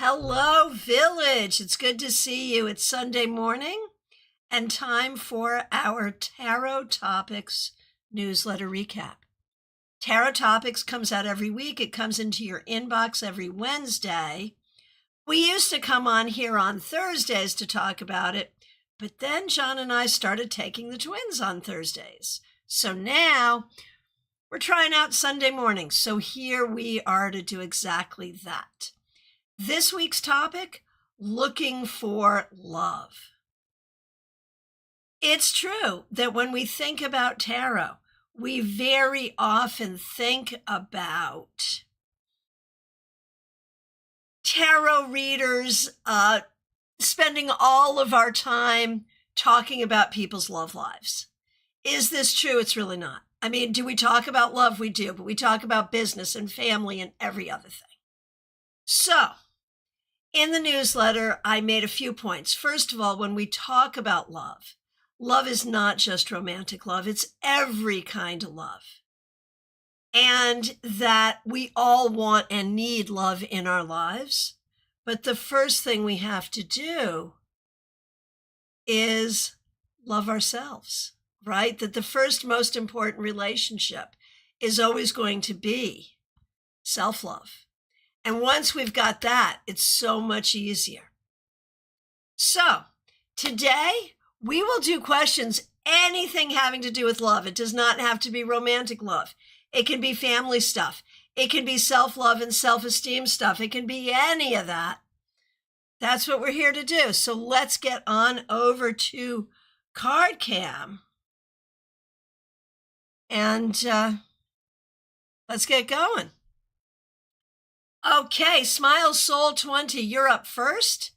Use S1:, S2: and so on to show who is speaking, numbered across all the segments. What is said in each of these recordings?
S1: Hello, Village. It's good to see you. It's Sunday morning and time for our Tarot Topics newsletter recap. Tarot Topics comes out every week. It comes into your inbox every Wednesday. We used to come on here on Thursdays to talk about it, but then John and I started taking the twins on Thursdays. So now we're trying out Sunday mornings. So here we are to do exactly that. This week's topic, looking for love. It's true that when we think about tarot, we very often think about tarot readers spending all of our time talking about people's love lives. Is this true? It's really not. I mean, do we talk about love? We do, but we talk about business and family and every other thing. So, in the newsletter, I made a few points. First of all, when we talk about love, love is not just romantic love. It's every kind of love. And that we all want and need love in our lives. But the first thing we have to do is love ourselves, right? That the first most important relationship is always going to be self-love. And once we've got that, it's so much easier. So today we will do questions, anything having to do with love. It does not have to be romantic love. It can be family stuff. It can be self-love and self-esteem stuff. It can be any of that. That's what we're here to do. So let's get on over to CardCam and let's get going. Okay, Smile Soul 20, you're up first.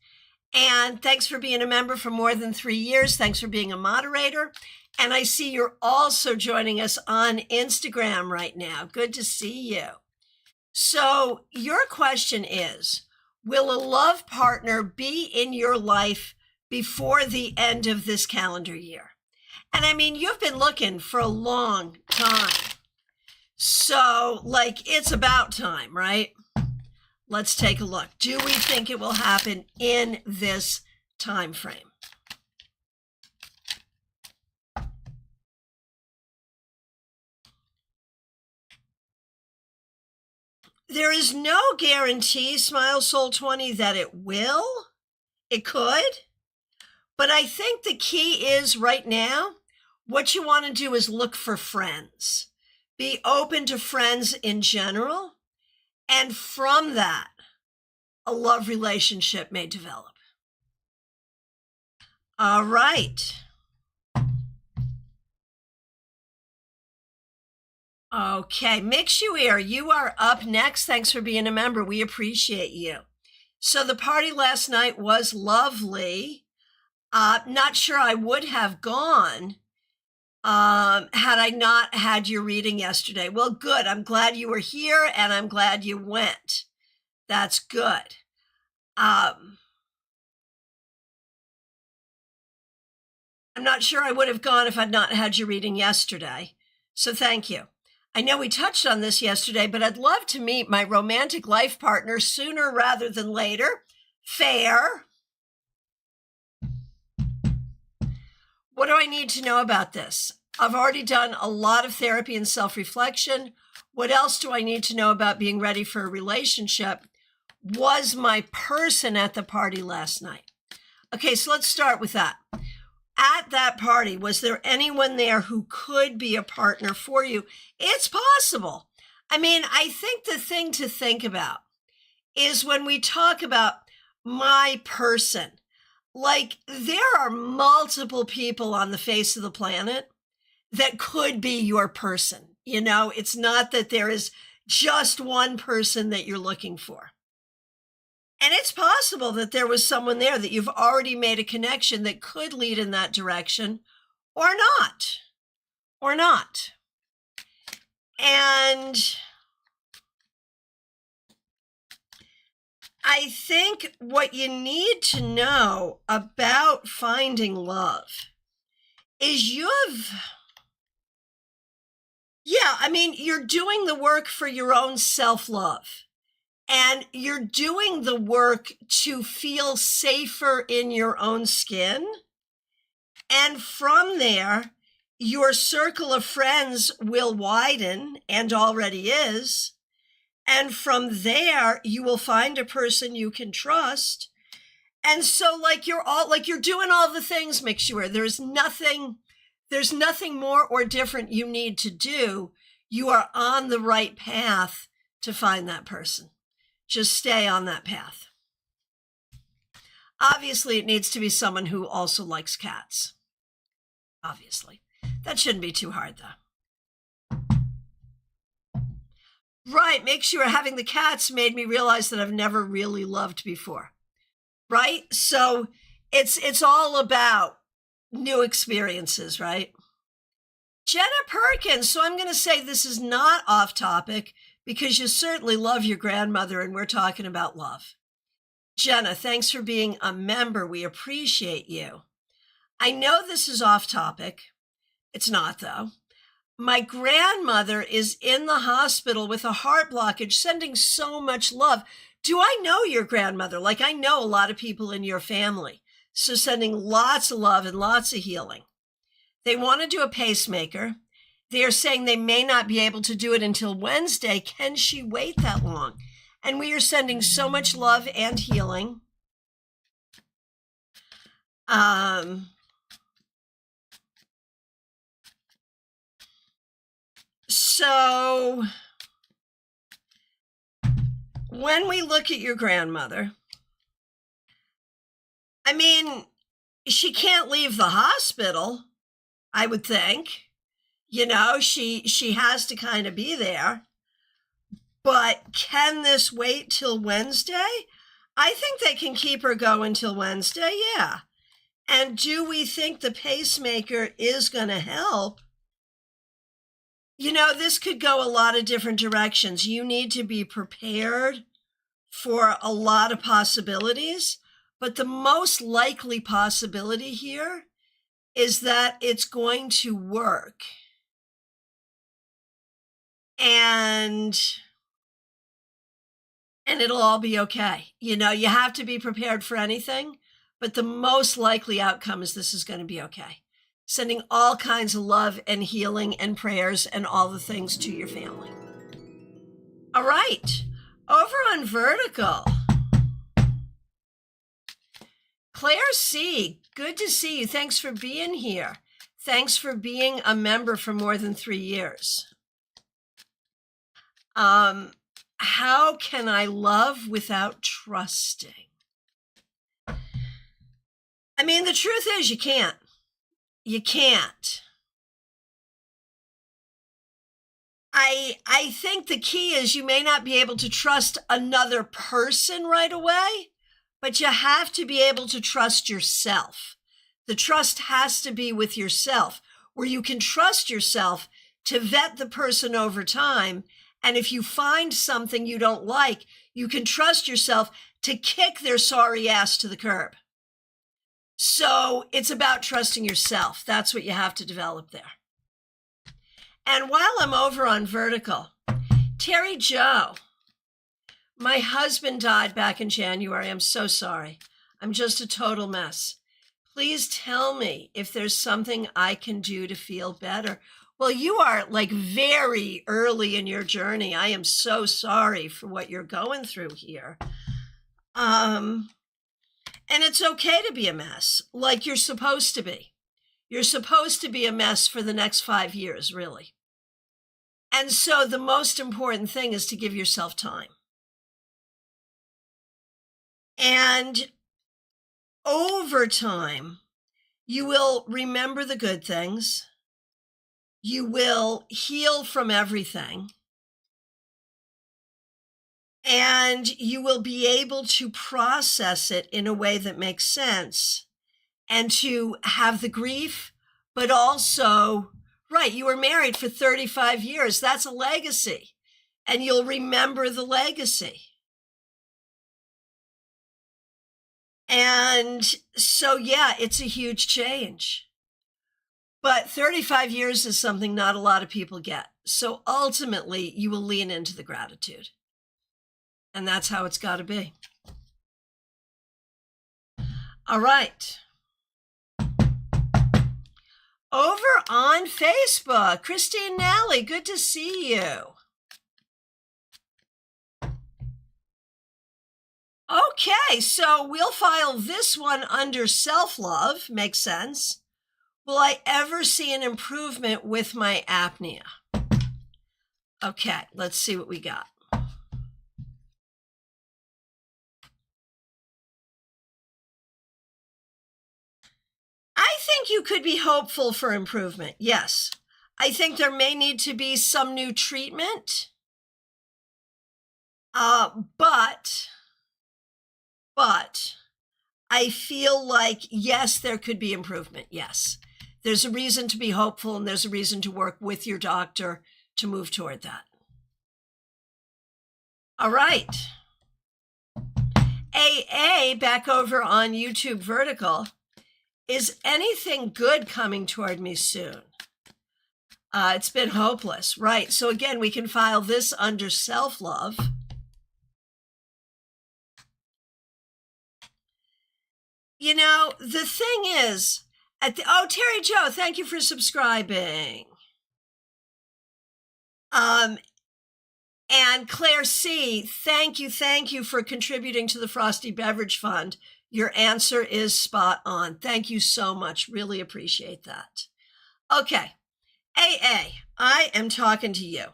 S1: And thanks for being a member for more than 3 years. Thanks for being a moderator. And I see you're also joining us on Instagram right now. Good to see you. So your question is, will a love partner be in your life before the end of this calendar year? And I mean, you've been looking for a long time. So it's about time, right? Let's take a look. Do we think it will happen in this time frame? There is no guarantee, Smile Soul 20, that it will. It could. But I think the key is right now, what you want to do is look for friends. Be open to friends in general. And from that, a love relationship may develop. All right. Okay, Mix You Ear, you are up next. Thanks for being a member. We appreciate you. So the party last night was lovely. Not sure I would have gone had I not had your reading yesterday. Well, good. I'm glad you were here and I'm glad you went. That's good. I'm not sure I would have gone if I'd not had your reading yesterday. So thank you. I know we touched on this yesterday, but I'd love to meet my romantic life partner sooner rather than later. Fair. What do I need to know about this? I've already done a lot of therapy and self-reflection. What else do I need to know about being ready for a relationship? Was my person at the party last night? Okay, so let's start with that. At that party, was there anyone there who could be a partner for you? It's possible. I mean, I think the thing to think about is when we talk about my person, there are multiple people on the face of the planet that could be your person. You know, it's not that there is just one person that you're looking for. And it's possible that there was someone there that you've already made a connection that could lead in that direction or not. And I think what you need to know about finding love is you're doing the work for your own self-love. And you're doing the work to feel safer in your own skin. And from there, your circle of friends will widen and already is. And from there, you will find a person you can trust. And so you're doing all the things, McSure. There's nothing more or different you need to do. You are on the right path to find that person. Just stay on that path. Obviously, it needs to be someone who also likes cats. Obviously. That shouldn't be too hard, though. Right, make sure having the cats made me realize that I've never really loved before. Right? So it's all about new experiences, right? Jenna Perkins. So I'm going to say this is not off topic because you certainly love your grandmother and we're talking about love. Jenna, thanks for being a member. We appreciate you. I know this is off topic. It's not, though. My grandmother is in the hospital with a heart blockage, sending so much love. Do I know your grandmother? Like, I know a lot of people in your family. So sending lots of love and lots of healing. They want to do a pacemaker. They are saying they may not be able to do it until Wednesday. Can she wait that long? And we are sending so much love and healing. So when we look at your grandmother, I mean, she can't leave the hospital, I would think. You know, she has to kind of be there. But can this wait till Wednesday? I think they can keep her going till Wednesday, yeah. And do we think the pacemaker is going to help? You know, this could go a lot of different directions. You need to be prepared for a lot of possibilities, but the most likely possibility here is that it's going to work. And it'll all be okay. You know, you have to be prepared for anything, but the most likely outcome is this is going to be okay. Sending all kinds of love and healing and prayers and all the things to your family. All right, over on Vertical. Claire C., good to see you. Thanks for being here. Thanks for being a member for more than 3 years. How can I love without trusting? I mean, the truth is you can't. You can't. I think the key is you may not be able to trust another person right away, but you have to be able to trust yourself. The trust has to be with yourself, where you can trust yourself to vet the person over time. And if you find something you don't like, you can trust yourself to kick their sorry ass to the curb. So it's about trusting yourself. That's what you have to develop there. And while I'm over on Vertical, Terry Joe, my husband died back in January. I'm so sorry. I'm just a total mess. Please tell me if there's something I can do to feel better. Well, you are like very early in your journey. I am so sorry for what you're going through here. And it's okay to be a mess, like you're supposed to be. You're supposed to be a mess for the next 5 years, really. And so the most important thing is to give yourself time. And over time, you will remember the good things. You will heal from everything. And you will be able to process it in a way that makes sense and to have the grief, but also, right, you were married for 35 years. That's a legacy. And you'll remember the legacy. And so, yeah, it's a huge change. But 35 years is something not a lot of people get. So ultimately, you will lean into the gratitude. And that's how it's got to be. All right. Over on Facebook, Christine Nally, good to see you. Okay, so we'll file this one under self-love. Makes sense. Will I ever see an improvement with my apnea? Okay, let's see what we got. I think you could be hopeful for improvement. Yes. I think there may need to be some new treatment. But I feel like, yes, there could be improvement. Yes. There's a reason to be hopeful, and there's a reason to work with your doctor to move toward that. All right. AA, back over on YouTube Vertical. Is anything good coming toward me soon? It's been hopeless, right? So again, we can file this under self-love. You know, the thing is, Terry Joe, thank you for subscribing. And Claire C, thank you for contributing to the Frosty Beverage Fund. Your answer is spot on. Thank you so much. Really appreciate that. Okay, AA, I am talking to you.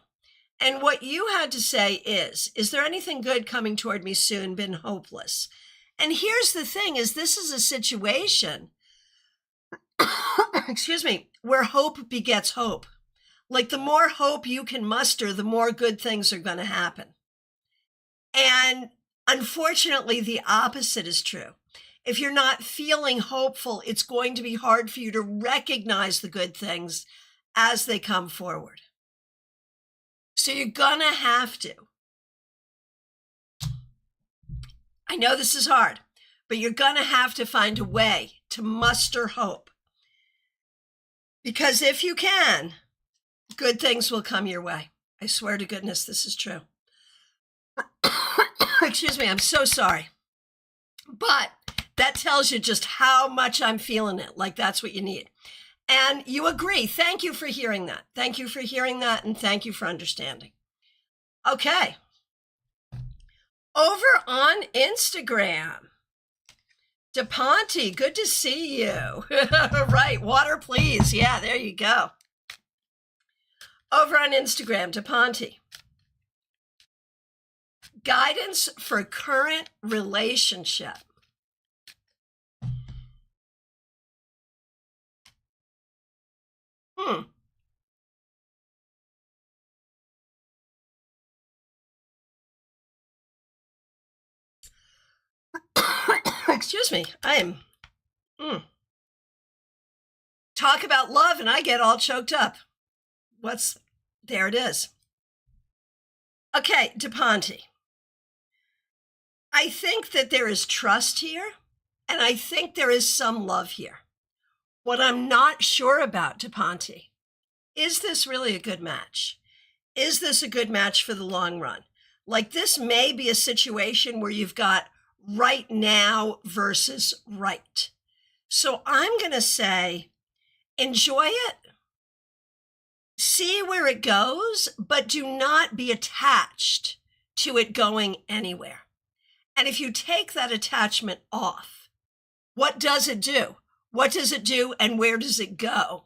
S1: And what you had to say is there anything good coming toward me soon? Been hopeless. And here's the thing is this is a situation, excuse me, where hope begets hope. Like the more hope you can muster, the more good things are going to happen. And unfortunately, the opposite is true. If you're not feeling hopeful, it's going to be hard for you to recognize the good things as they come forward. So you're going to have to. I know this is hard, but you're going to have to find a way to muster hope. Because if you can, good things will come your way. I swear to goodness, this is true. Excuse me, I'm so sorry. But that tells you just how much I'm feeling it. Like that's what you need. And you agree. Thank you for hearing that. Thank you for hearing that. And thank you for understanding. Okay. Over on Instagram, DePonte, good to see you. Right, water please. Yeah, there you go. Over on Instagram, DePonte. Guidance for current relationship. Excuse me, I am. Talk about love and I get all choked up. There it is. Okay, DePonte. I think that there is trust here, and I think there is some love here. What I'm not sure about, DePonte, is this really a good match? Is this a good match for the long run? Like this may be a situation where you've got right now versus right. So I'm going to say, enjoy it, see where it goes, but do not be attached to it going anywhere. And if you take that attachment off, what does it do? What does it do and where does it go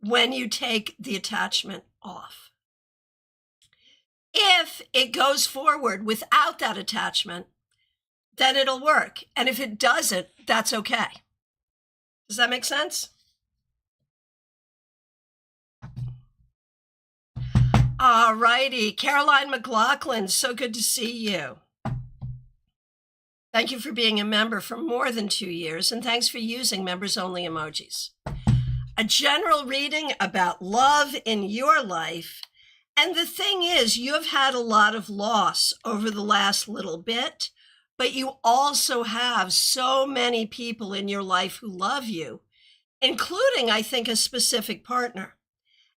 S1: when you take the attachment off? If it goes forward without that attachment, then it'll work. And if it doesn't, that's okay. Does that make sense? All righty. Caroline McLaughlin, so good to see you. Thank you for being a member for more than 2 years, and thanks for using members-only emojis. A general reading about love in your life. And the thing is, you have had a lot of loss over the last little bit, but you also have so many people in your life who love you, including, I think, a specific partner.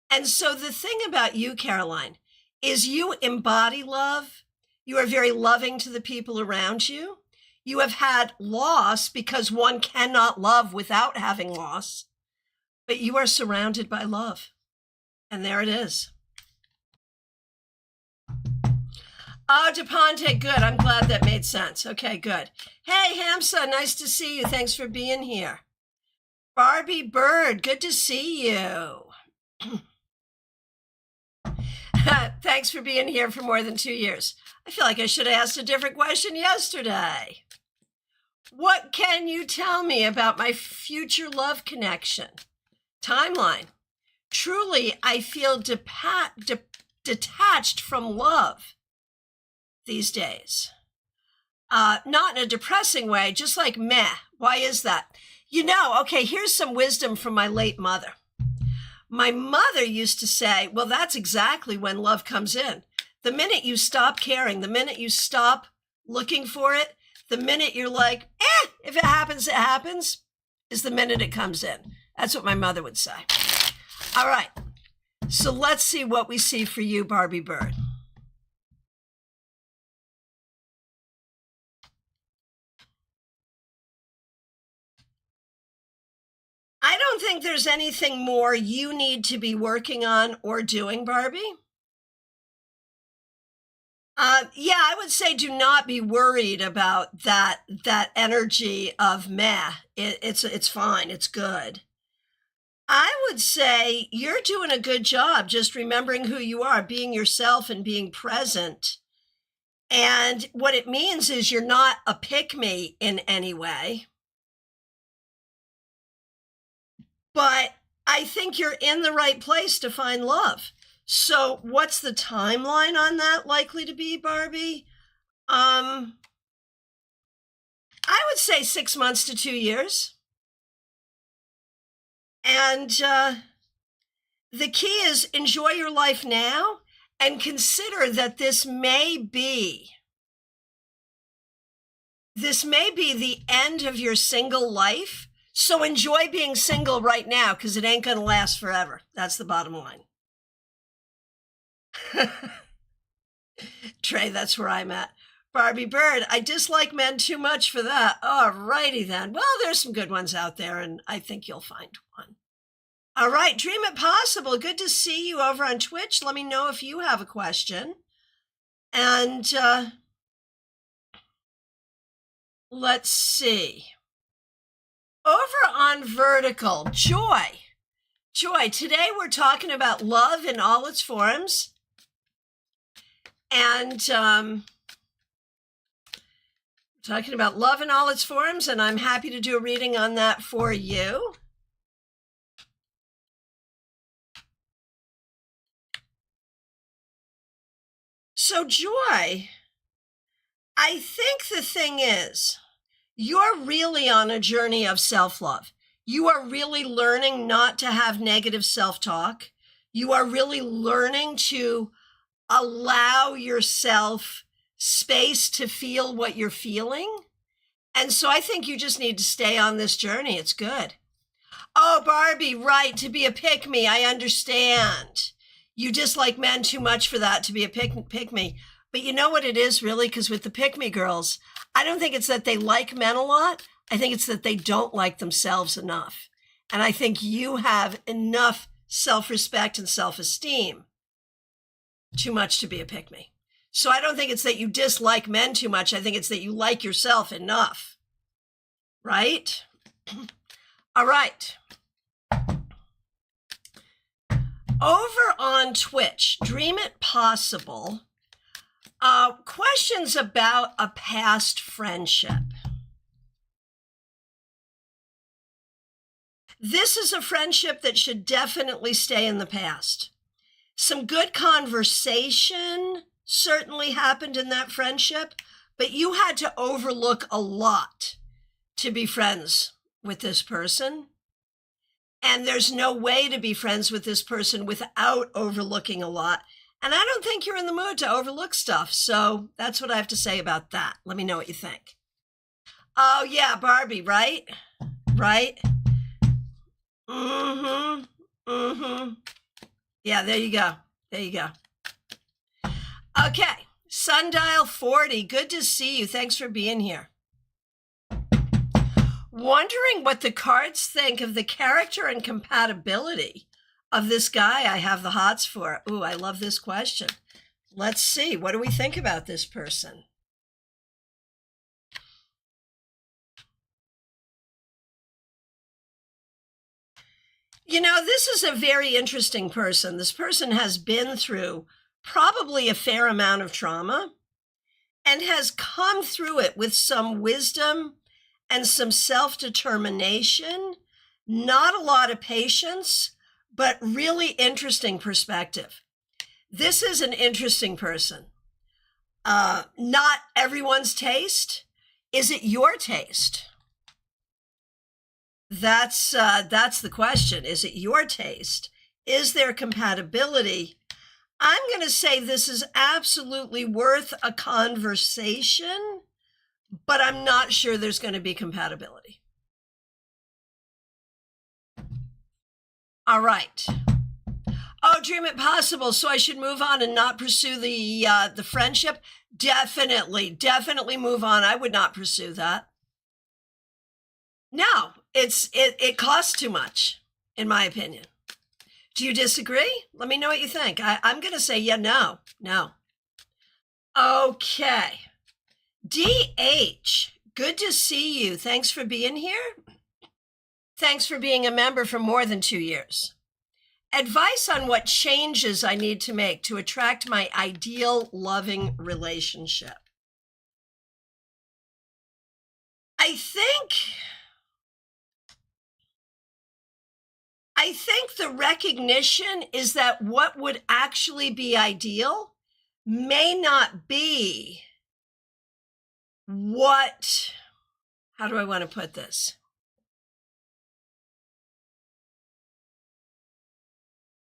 S1: And so the thing about you, Caroline, is you embody love, You are very loving to the people around you. You have had loss because one cannot love without having loss, but you are surrounded by love. And there it is. Oh, DePonte, good. I'm glad that made sense. Okay, good. Hey, Hamsa, nice to see you. Thanks for being here. Barbie Bird, good to see you. Thanks for being here for more than 2 years. I feel like I should have asked a different question yesterday. What can you tell me about my future love connection? Timeline. Truly, I feel detached from love these days. Not in a depressing way, just like meh. Why is that? Okay, here's some wisdom from my late mother. My mother used to say, well, that's exactly when love comes in. The minute you stop caring, the minute you stop looking for it, the minute you're like, if it happens, it happens, is the minute it comes in. That's what my mother would say. All right. So let's see what we see for you, Barbie Bird. I don't think there's anything more you need to be working on or doing, Barbie. I would say do not be worried about that energy of meh. It's fine. It's good. I would say you're doing a good job just remembering who you are, being yourself and being present. And what it means is you're not a pick-me in any way. But I think you're in the right place to find love. So what's the timeline on that likely to be, Barbie? I would say 6 months to 2 years. And the key is enjoy your life now and consider that this may be the end of your single life. So enjoy being single right now because it ain't going to last forever. That's the bottom line. Trey, that's where I'm at. Barbie Bird, I dislike men too much for that. All righty then. Well, there's some good ones out there, and I think you'll find one. All right, Dream It Possible. Good to see you over on Twitch. Let me know if you have a question. And let's see. Over on Vertical, Joy. Joy, today we're talking about love in all its forms. And talking about love in all its forms, and I'm happy to do a reading on that for you. So, Joy, I think the thing is, you're really on a journey of self-love. You are really learning not to have negative self-talk. You are really learning to allow yourself space to feel what you're feeling. And so I think you just need to stay on this journey. It's good. Oh, Barbie, right, to be a pick-me, I understand. You dislike men too much for that, to be a pick-me. But you know what it is, really? Because with the pick-me girls, I don't think it's that they like men a lot. I think it's that they don't like themselves enough. And I think you have enough self-respect and self-esteem too much to be a pick-me. So I don't think it's that you dislike men too much. I think it's that you like yourself enough. Right? All right. Over on Twitch, Dream It Possible. Questions about a past friendship. This is a friendship that should definitely stay in the past. Some good conversation certainly happened in that friendship, but you had to overlook a lot to be friends with this person. And there's no way to be friends with this person without overlooking a lot. And I don't think you're in the mood to overlook stuff. So that's what I have to say about that. Let me know what you think. Oh, yeah, Barbie, right? Right? Mm-hmm. Mm-hmm. Yeah, there you go. There you go. Okay, Sundial 40, good to see you. Thanks for being here. Wondering what the cards think of the character and compatibility of this guy I have the hots for. Ooh, I love this question. Let's see. What do we think about this person? You know, this is a very interesting person. This person has been through probably a fair amount of trauma and has come through it with some wisdom and some self-determination, not a lot of patience, but really interesting perspective. This is an interesting person. Not everyone's taste. Is it your taste? That's the question. Is it your taste? Is there compatibility? I'm going to say this is absolutely worth a conversation, but I'm not sure there's going to be compatibility. All right. Oh, dream it possible. So I should move on and not pursue the friendship? Definitely move on. I would not pursue that. No, it costs too much, in my opinion. Do you disagree? Let me know what you think. I'm going to say, yeah, no. Okay. DH, good to see you. Thanks for being here. Thanks for being a member for more than 2 years. Advice on what changes I need to make to attract my ideal loving relationship. I think the recognition is that what would actually be ideal may not be what, how do I want to put this?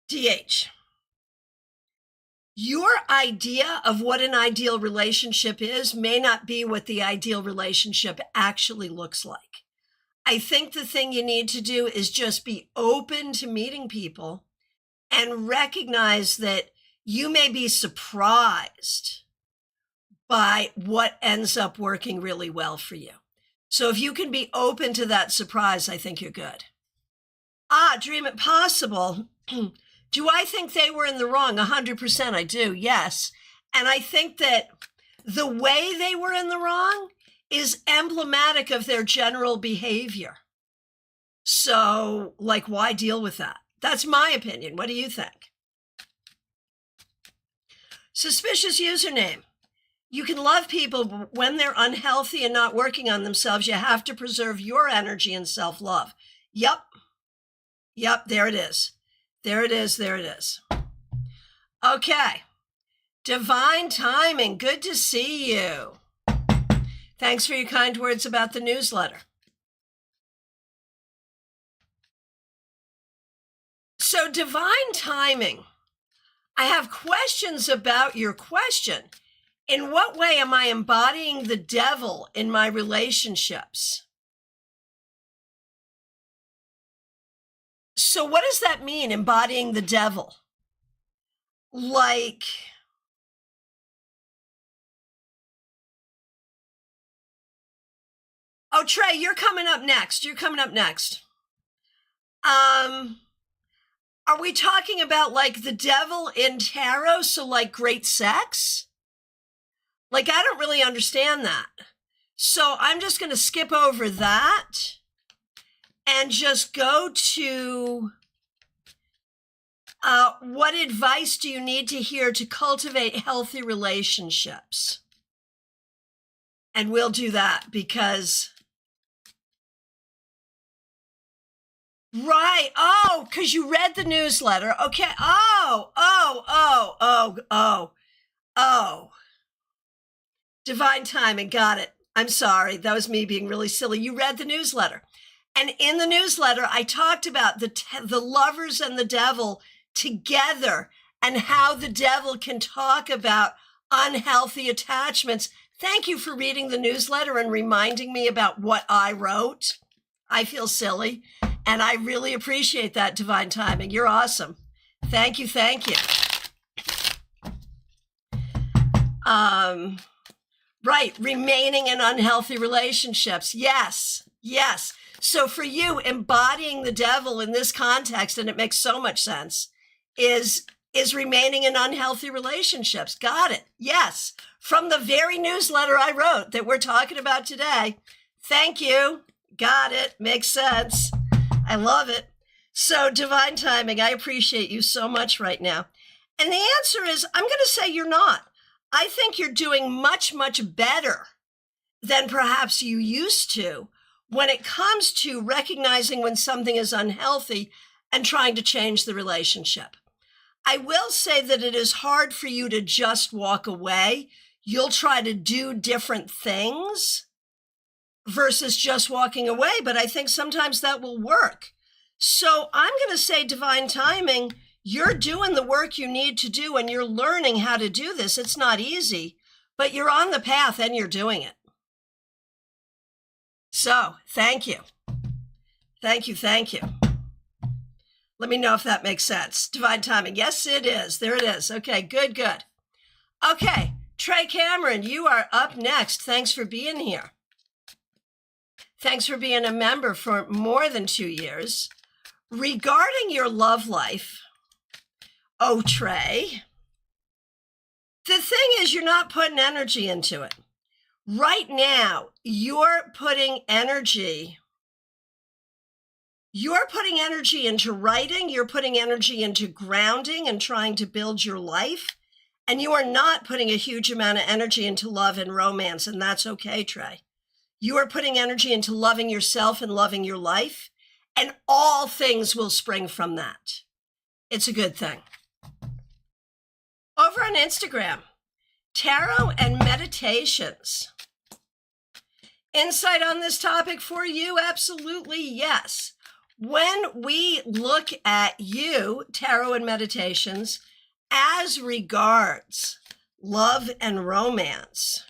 S1: DH, your idea of what an ideal relationship is may not be what the ideal relationship actually looks like. I think the thing you need to do is just be open to meeting people and recognize that you may be surprised by what ends up working really well for you. So if you can be open to that surprise, I think you're good. Dream it possible. Do I think they were in the wrong? 100% I do, yes. And I think that the way they were in the wrong is emblematic of their general behavior. So, like, why deal with that? That's my opinion. What do you think? Suspicious username. You can love people, but when they're unhealthy and not working on themselves, you have to preserve your energy and self-love. Yep, there it is. There it is. Okay. Divine timing. Good to see you. Thanks for your kind words about the newsletter. So, divine timing. I have questions about your question. In what way am I embodying the devil in my relationships? So what does that mean, embodying the devil? Like, oh, Trey, you're coming up next. Are we talking about like the devil in tarot? So like great sex? Like, I don't really understand that. So I'm just going to skip over that and just go to what advice do you need to hear to cultivate healthy relationships? And we'll do that because, right. Oh, because you read the newsletter. Okay. Oh. Divine timing. Got it. I'm sorry. That was me being really silly. You read the newsletter. And in the newsletter, I talked about the lovers and the devil together and how the devil can talk about unhealthy attachments. Thank you for reading the newsletter and reminding me about what I wrote. I feel silly, and I really appreciate that, divine timing. You're awesome. Thank you. Right, remaining in unhealthy relationships. Yes, yes. So for you, embodying the devil in this context, and it makes so much sense, is remaining in unhealthy relationships. Got it. Yes. From the very newsletter I wrote that we're talking about today. Thank you. Got it. Makes sense. I love it. So divine timing, I appreciate you so much right now. And the answer is, I'm going to say you're not. I think you're doing much, much better than perhaps you used to when it comes to recognizing when something is unhealthy and trying to change the relationship. I will say that it is hard for you to just walk away. You'll try to do different things versus just walking away, but I think sometimes that will work. So I'm going to say divine timing, you're doing the work you need to do and you're learning how to do this. It's not easy, but you're on the path and you're doing it. So thank you. Thank you. Thank you. Let me know if that makes sense. Divine timing. Yes, it is. There it is. Okay, good, good. Okay, Trey Cameron, you are up next. Thanks for being here. Thanks for being a member for more than 2 years. Regarding your love life, oh, Trey, the thing is you're not putting energy into it. Right now, you're putting energy into writing, you're putting energy into grounding and trying to build your life, and you are not putting a huge amount of energy into love and romance, and that's okay, Trey. You are putting energy into loving yourself and loving your life, and all things will spring from that. It's a good thing. Over on Instagram, tarot and meditations. Insight on this topic for you? Absolutely, yes. When we look at you, tarot and meditations, as regards love and romance,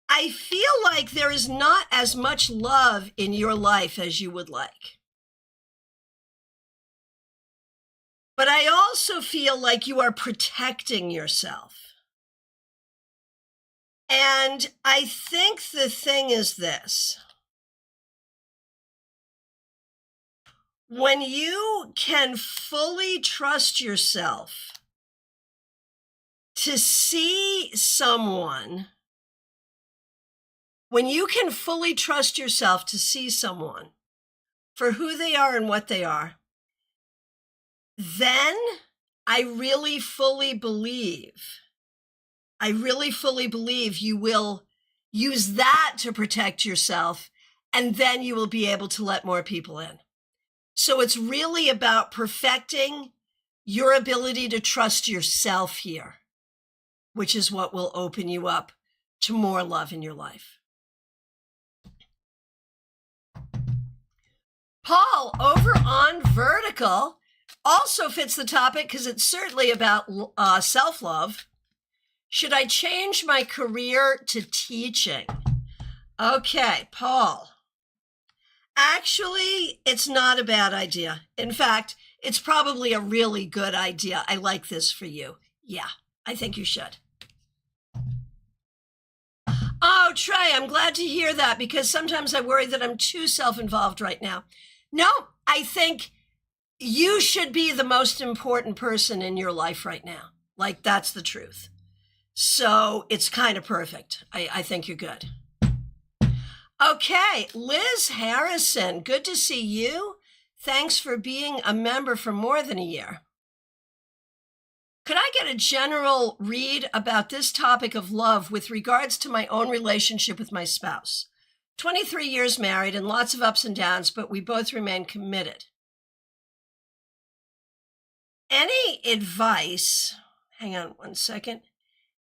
S1: I feel like there is not as much love in your life as you would like. But I also feel like you are protecting yourself. And I think the thing is this. When you can fully trust yourself to see someone, when you can fully trust yourself to see someone for who they are and what they are, then I really fully believe you will use that to protect yourself, and then you will be able to let more people in. So it's really about perfecting your ability to trust yourself here, which is what will open you up to more love in your life. Paul, over on Vertical, also fits the topic because it's certainly about self-love. Should I change my career to teaching? Okay, Paul. Actually, it's not a bad idea. In fact, it's probably a really good idea. I like this for you. Yeah, I think you should. Oh, Trey, I'm glad to hear that because sometimes I worry that I'm too self-involved right now. No, I think you should be the most important person in your life right now. Like, that's the truth. So it's kind of perfect. I think you're good. Okay, Liz Harrison, good to see you. Thanks for being a member for more than a year. Could I get a general read about this topic of love with regards to my own relationship with my spouse? 23 years married and lots of ups and downs, but we both remain committed. Any advice? Hang on one second.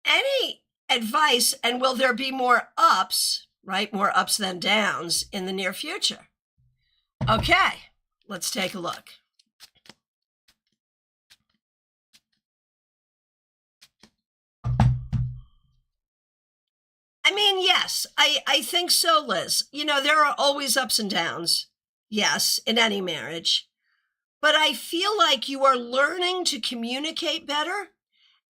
S1: Any advice, and will there be more ups, right? More ups than downs in the near future? Okay, let's take a look. I mean, yes, I think so, Liz. You know, there are always ups and downs, yes, in any marriage. But I feel like you are learning to communicate better.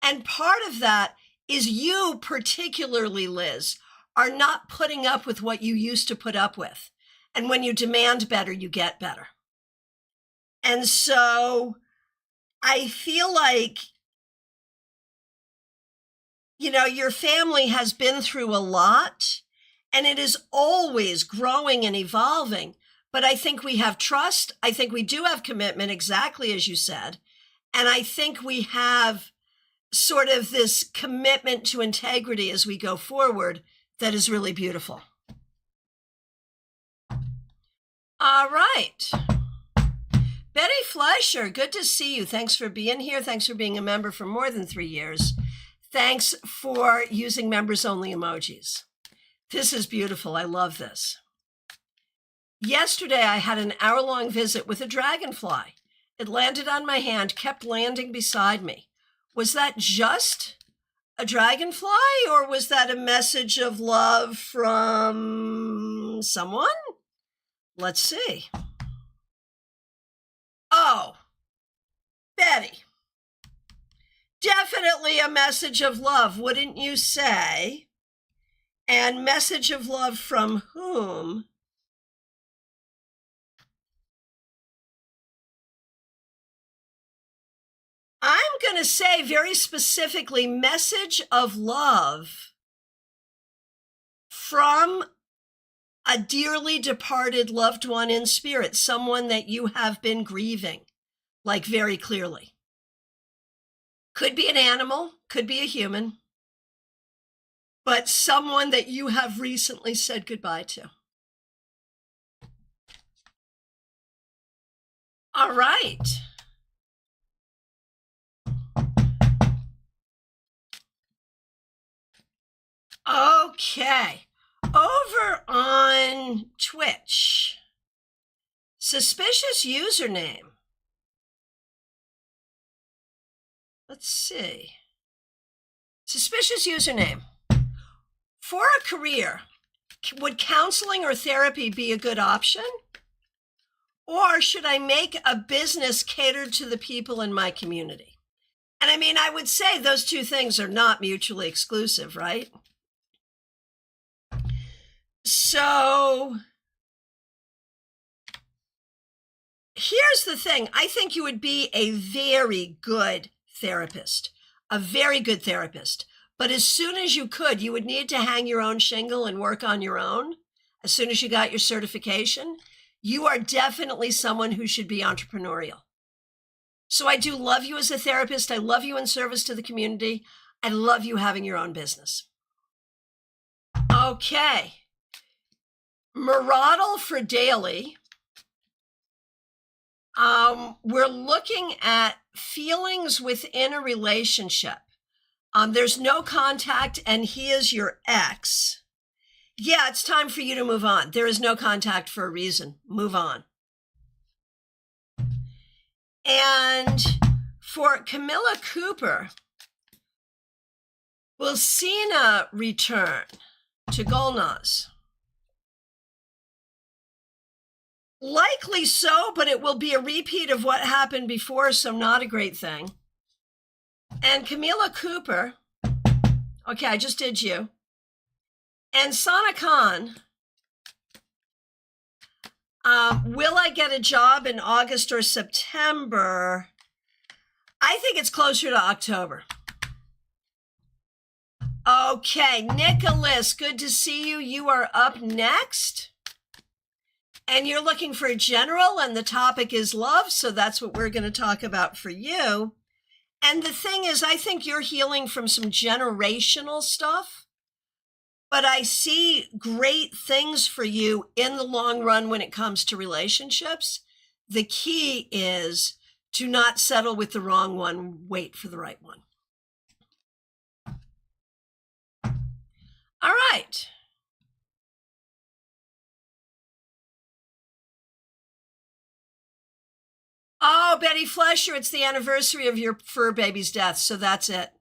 S1: And part of that is you, particularly Liz, are not putting up with what you used to put up with. And when you demand better, you get better. And so I feel like, you know, your family has been through a lot, and it is always growing and evolving. But I think we have trust. I think we do have commitment, exactly as you said. And I think we have sort of this commitment to integrity as we go forward that is really beautiful. All right. Betty Fleischer, good to see you. Thanks for being here. Thanks for being a member for more than 3 years. Thanks for using members-only emojis. This is beautiful. I love this. Yesterday, I had an hour-long visit with a dragonfly. It landed on my hand, kept landing beside me. Was that just a dragonfly, or was that a message of love from someone? Let's see. Oh, Betty. Definitely a message of love, wouldn't you say? And message of love from whom? I'm going to say very specifically, message of love from a dearly departed loved one in spirit, someone that you have been grieving, like very clearly. Could be an animal, could be a human, but someone that you have recently said goodbye to. All right. Okay. Over on Twitch, suspicious username. Let's see. Suspicious username. For a career, would counseling or therapy be a good option? Or should I make a business catered to the people in my community? And I mean, I would say those two things are not mutually exclusive, right? So here's the thing. I think you would be a very good therapist, a very good therapist. But as soon as you could, you would need to hang your own shingle and work on your own. As soon as you got your certification, you are definitely someone who should be entrepreneurial. So I do love you as a therapist. I love you in service to the community. I love you having your own business. Okay. Maraudal for daily. We're looking at feelings within a relationship. There's no contact and he is your ex. Yeah, it's time for you to move on. There is no contact for a reason. Move on. And for Camilla Cooper, will Sina return to Golnaz? Likely so, but it will be a repeat of what happened before, so not a great thing. And Camilla Cooper, okay, I just did you. And StaarCon, will I get a job in August or September? I think it's closer to October. Okay, Nicholas, good to see you. You are up next. And you're looking for a general, and the topic is love, so that's what we're going to talk about for you. And the thing is, I think you're healing from some generational stuff, but I see great things for you in the long run when it comes to relationships. The key is to not settle with the wrong one, wait for the right one. All right. Oh, Betty Fleischer, it's the anniversary of your fur baby's death, so that's it.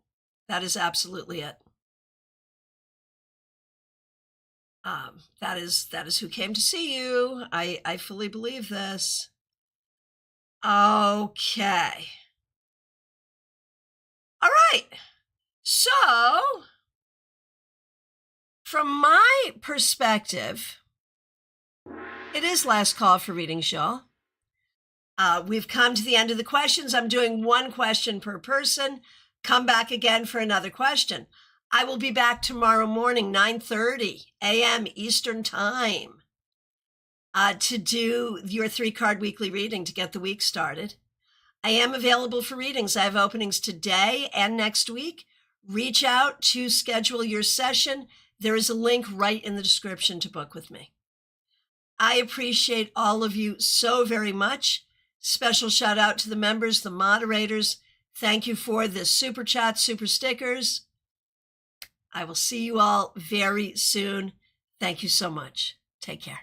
S1: That is absolutely it. That is who came to see you. I fully believe this. Okay. All right. So, from my perspective, it is last call for readings, y'all. We've come to the end of the questions. I'm doing one question per person. Come back again for another question. I will be back tomorrow morning, 9:30 a.m. Eastern Time, to do your 3-card weekly reading to get the week started. I am available for readings. I have openings today and next week. Reach out to schedule your session. There is a link right in the description to book with me. I appreciate all of you so very much. Special shout out to the members, the moderators. Thank you for the super chat, super stickers. I will see you all very soon. Thank you so much. Take care.